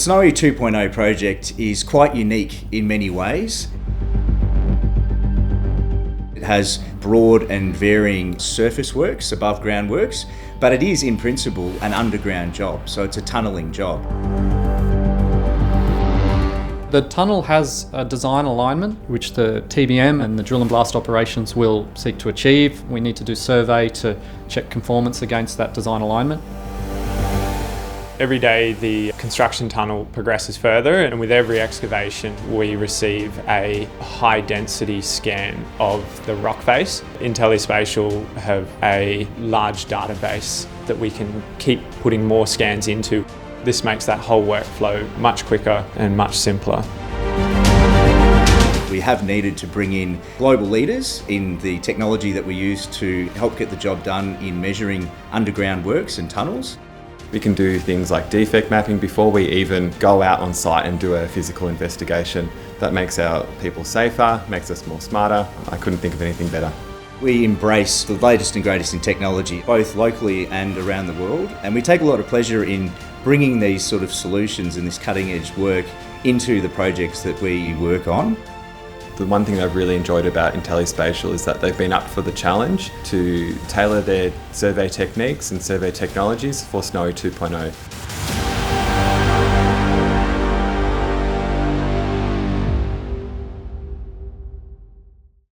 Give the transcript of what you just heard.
The Snowy 2.0 project is quite unique in many ways. It has broad and varying surface works, above ground works, but it is in principle an underground job, so it's a tunnelling job. The tunnel has a design alignment which the TBM and the drill and blast operations will seek to achieve. We need to do survey to check conformance against that design alignment. Every day the construction tunnel progresses further, and with every excavation we receive a high density scan of the rock face. IntelliSpatial have a large database that we can keep putting more scans into. This makes that whole workflow much quicker and much simpler. We have needed to bring in global leaders in the technology that we use to help get the job done in measuring underground works and tunnels. We can do things like defect mapping before we even go out on site and do a physical investigation. That makes our people safer, makes us more smarter. I couldn't think of anything better. We embrace the latest and greatest in technology, both locally and around the world, and we take a lot of pleasure in bringing these sort of solutions and this cutting edge work into the projects that we work on. The one thing I've really enjoyed about IntelliSpatial is that they've been up for the challenge to tailor their survey techniques and survey technologies for Snowy 2.0.